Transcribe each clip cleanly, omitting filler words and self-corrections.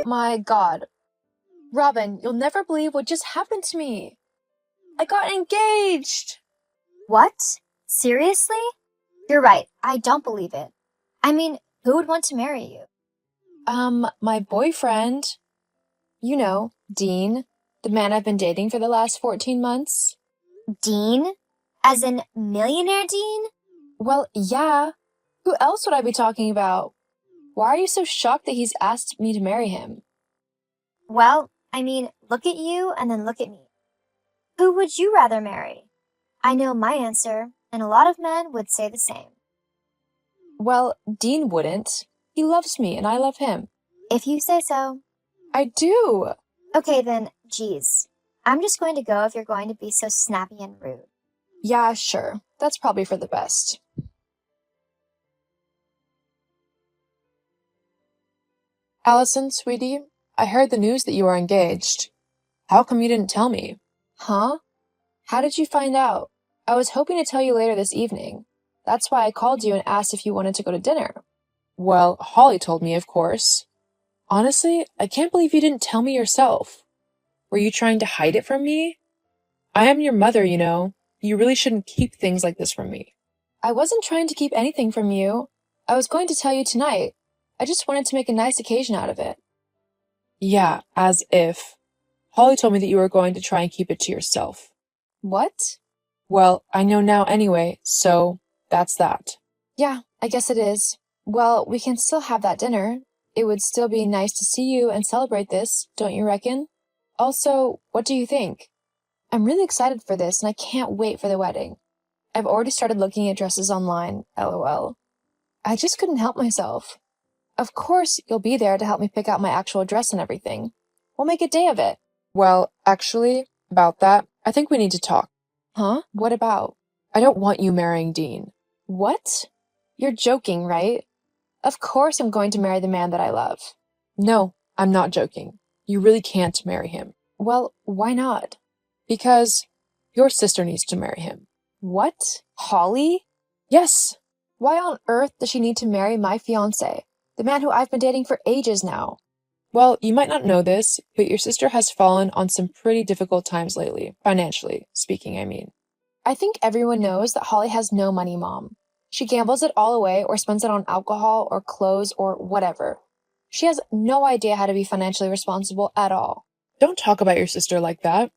My God. Robin, you'll never believe what just happened to me. I got engaged! What? Seriously? You're right, I don't believe it. I mean, who would want to marry you? My boyfriend. You know, Dean, the man I've been dating for the last 14 months. Dean? As in millionaire Dean? Well, yeah. Who else would I be talking about? Why are you so shocked that he's asked me to marry him? Well, I mean, look at you and then look at me. Who would you rather marry? I know my answer, and a lot of men would say the same. Well, Dean wouldn't. He loves me and I love him. If you say so. I do. Okay then, geez. I'm just going to go if you're going to be so snappy and rude. Yeah, sure. That's probably for the best. Allison, sweetie, I heard the news that you are engaged. How come you didn't tell me? Huh? How did you find out? I was hoping to tell you later this evening. That's why I called you and asked if you wanted to go to dinner. Well, Holly told me, of course. Honestly, I can't believe you didn't tell me yourself. Were you trying to hide it from me? I am your mother, you know. You really shouldn't keep things like this from me. I wasn't trying to keep anything from you. I was going to tell you tonight. I just wanted to make a nice occasion out of it. Yeah, as if. Holly told me that you were going to try and keep it to yourself. What? Well, I know now anyway, so that's that. Yeah, I guess it is. Well, we can still have that dinner. It would still be nice to see you and celebrate this, don't you reckon? Also, what do you think? I'm really excited for this and I can't wait for the wedding. I've already started looking at dresses online, lol. I just couldn't help myself. Of course, you'll be there to help me pick out my actual dress and everything. We'll make a day of it. Well, actually, about that, I think we need to talk. Huh? What about? I don't want you marrying Dean. What? You're joking, right? Of course I'm going to marry the man that I love. No, I'm not joking. You really can't marry him. Well, why not? Because your sister needs to marry him. What? Holly? Yes. Why on earth does she need to marry my fiancé, the man who I've been dating for ages now? Well, you might not know this, but your sister has fallen on some pretty difficult times lately, financially speaking, I mean. I think everyone knows that Holly has no money, Mom. She gambles it all away or spends it on alcohol or clothes or whatever. She has no idea how to be financially responsible at all. Don't talk about your sister like that.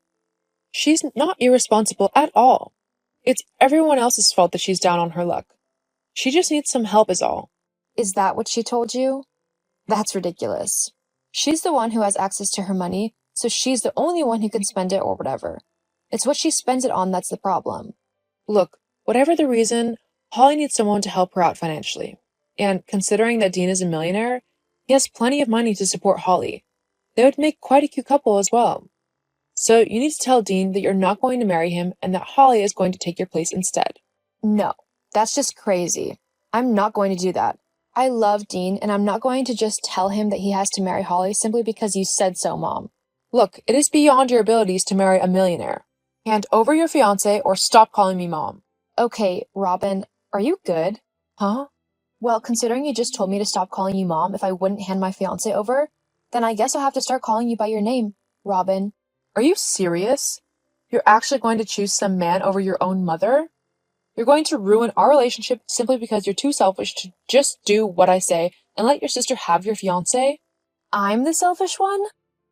She's not irresponsible at all. It's everyone else's fault that she's down on her luck. She just needs some help is all. Is that what she told you? That's ridiculous. She's the one who has access to her money, so she's the only one who can spend it or whatever. It's what she spends it on that's the problem. Look, whatever the reason, Holly needs someone to help her out financially. And considering that Dean is a millionaire, he has plenty of money to support Holly. They would make quite a cute couple as well. So you need to tell Dean that you're not going to marry him and that Holly is going to take your place instead. No, that's just crazy. I'm not going to do that. I love Dean, and I'm not going to just tell him that he has to marry Holly simply because you said so, Mom. Look, it is beyond your abilities to marry a millionaire. Hand over your fiancé or stop calling me Mom. Okay, Robin, are you good? Huh? Well, considering you just told me to stop calling you Mom if I wouldn't hand my fiancé over, then I guess I'll have to start calling you by your name, Robin. Are you serious? You're actually going to choose some man over your own mother? You're going to ruin our relationship simply because you're too selfish to just do what I say and let your sister have your fiancé? I'm the selfish one?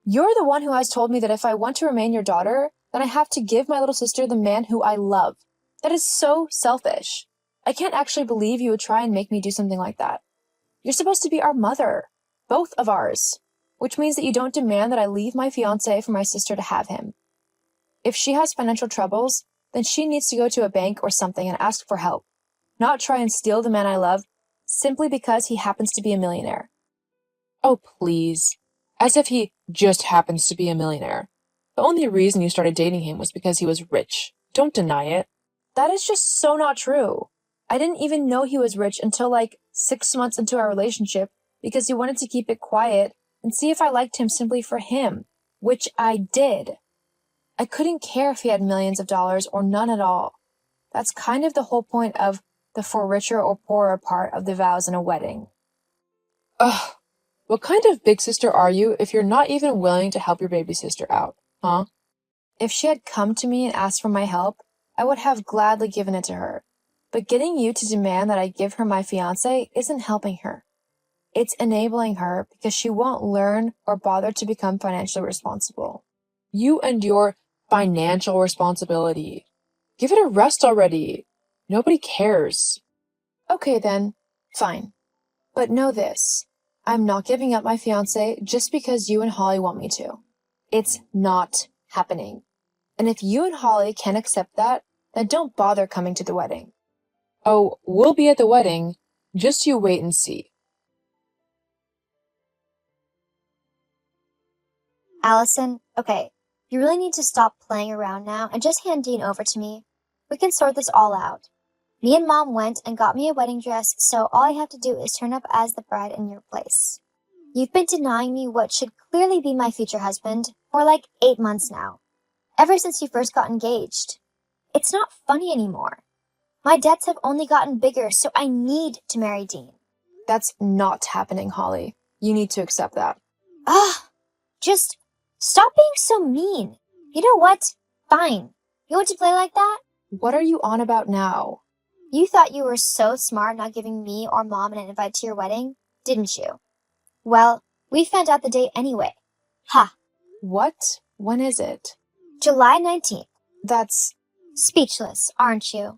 You're the one who has told me that if I want to remain your daughter, then I have to give my little sister the man who I love. That is so selfish. I can't actually believe you would try and make me do something like that. You're supposed to be our mother. Both of ours. Which means that you don't demand that I leave my fiancé for my sister to have him. If she has financial troubles, then she needs to go to a bank or something and ask for help, not try and steal the man I love simply because he happens to be a millionaire. Oh, please. As if he just happens to be a millionaire. The only reason you started dating him was because he was rich. Don't deny it. That is just so not true. I didn't even know he was rich until like 6 months into our relationship because he wanted to keep it quiet and see if I liked him simply for him, which I did. I couldn't care if he had millions of dollars or none at all. That's kind of the whole point of the for richer or poorer part of the vows in a wedding. Ugh, What kind of big sister are you if you're not even willing to help your baby sister out, huh? If she had come to me and asked for my help, I would have gladly given it to her. But getting you to demand that I give her my fiancé isn't helping her. It's enabling her because she won't learn or bother to become financially responsible. You and your financial responsibility. Give it a rest already. Nobody cares. Okay then, fine. But know this, I'm not giving up my fiancé just because you and Holly want me to. It's not happening. And if you and Holly can't accept that, then don't bother coming to the wedding. Oh, we'll be at the wedding. Just you wait and see. Allison, okay, you really need to stop playing around now and just hand Dean over to me. We can sort this all out. Me and Mom went and got me a wedding dress, so all I have to do is turn up as the bride in your place. You've been denying me what should clearly be my future husband for like 8 months now, ever since you first got engaged. It's not funny anymore. My debts have only gotten bigger, so I need to marry Dean. That's not happening, Holly. You need to accept that. Just stop being so mean. You know what? Fine. You want to play like that? What are you on about now? You thought you were so smart not giving me or Mom an invite to your wedding, didn't you? Well, we found out the date anyway. Ha! What? When is it? July 19th. That's... Speechless, aren't you?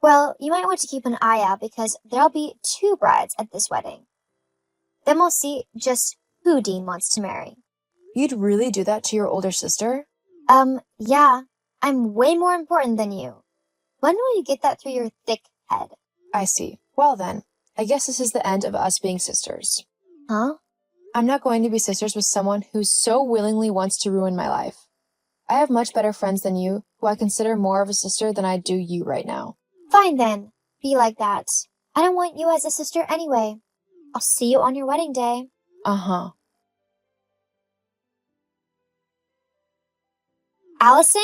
Well, you might want to keep an eye out because there'll be 2 brides at this wedding. Then we'll see just who Dean wants to marry. You'd really do that to your older sister? Yeah. I'm way more important than you. When will you get that through your thick head? I see. Well then, I guess this is the end of us being sisters. Huh? I'm not going to be sisters with someone who so willingly wants to ruin my life. I have much better friends than you, who I consider more of a sister than I do you right now. Fine then. Be like that. I don't want you as a sister anyway. I'll see you on your wedding day. Uh-huh. Allison?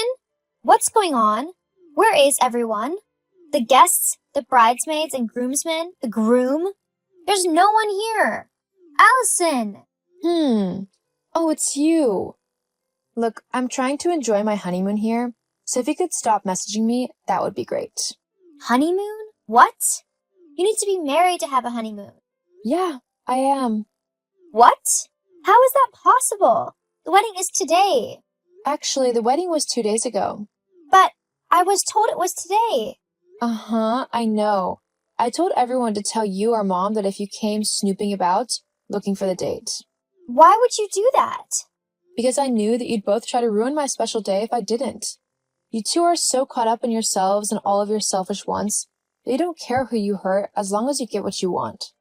What's going on? Where is everyone? The guests, the bridesmaids and groomsmen, the groom? There's no one here. Allison! Oh, it's you. Look, I'm trying to enjoy my honeymoon here, so if you could stop messaging me, that would be great. Honeymoon? What? You need to be married to have a honeymoon. Yeah, I am. What? How is that possible? The wedding is today. Actually, the wedding was 2 days ago. But I was told it was today. Uh-huh, I know. I told everyone to tell you or Mom that if you came snooping about, looking for the date. Why would you do that? Because I knew that you'd both try to ruin my special day if I didn't. You two are so caught up in yourselves and all of your selfish wants that you don't care who you hurt as long as you get what you want.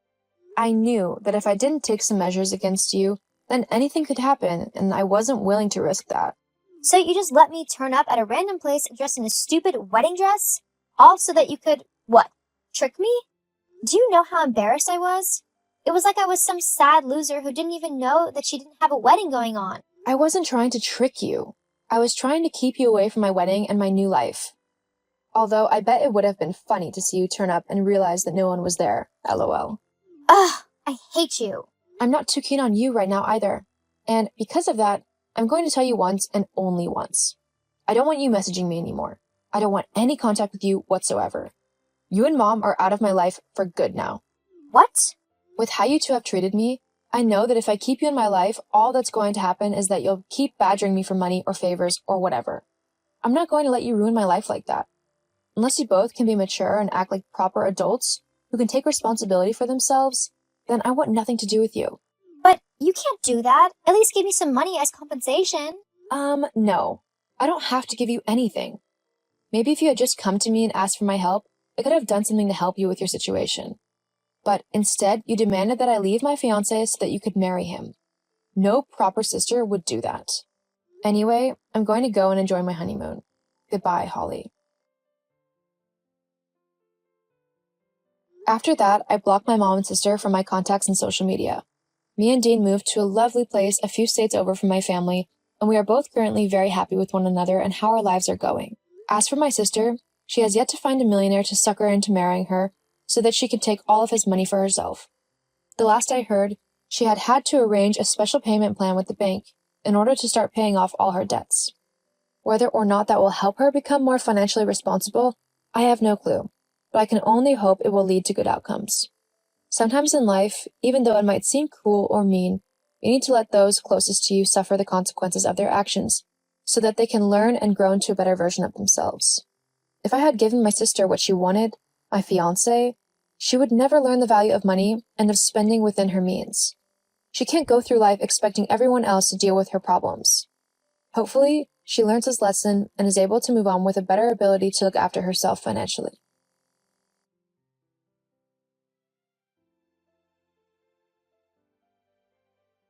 I knew that if I didn't take some measures against you, then anything could happen, and I wasn't willing to risk that. So you just let me turn up at a random place dressed in a stupid wedding dress? All so that you could, what, trick me? Do you know how embarrassed I was? It was like I was some sad loser who didn't even know that she didn't have a wedding going on. I wasn't trying to trick you. I was trying to keep you away from my wedding and my new life. Although I bet it would have been funny to see you turn up and realize that no one was there, lol. Ugh, I hate you. I'm not too keen on you right now either. And because of that, I'm going to tell you once and only once. I don't want you messaging me anymore. I don't want any contact with you whatsoever. You and Mom are out of my life for good now. What? With how you two have treated me, I know that if I keep you in my life, all that's going to happen is that you'll keep badgering me for money or favors or whatever. I'm not going to let you ruin my life like that. Unless you both can be mature and act like proper adults who can take responsibility for themselves, then I want nothing to do with you. But you can't do that. At least give me some money as compensation. No. I don't have to give you anything. Maybe if you had just come to me and asked for my help, I could have done something to help you with your situation. But instead, you demanded that I leave my fiancé so that you could marry him. No proper sister would do that. Anyway, I'm going to go and enjoy my honeymoon. Goodbye, Holly. After that, I blocked my mom and sister from my contacts and social media. Me and Dean moved to a lovely place a few states over from my family, and we are both currently very happy with one another and how our lives are going. As for my sister, she has yet to find a millionaire to sucker into marrying her so that she can take all of his money for herself. The last I heard, She had had to arrange a special payment plan with the bank in order to start paying off all her debts. Whether or not that will help her become more financially responsible, I have no clue, but I can only hope it will lead to good outcomes. Sometimes in life, even though it might seem cruel or mean, you need to let those closest to you suffer the consequences of their actions so that they can learn and grow into a better version of themselves. If I had given my sister what she wanted, my fiancé, she would never learn the value of money and of spending within her means. She can't go through life expecting everyone else to deal with her problems. Hopefully, she learns this lesson and is able to move on with a better ability to look after herself financially.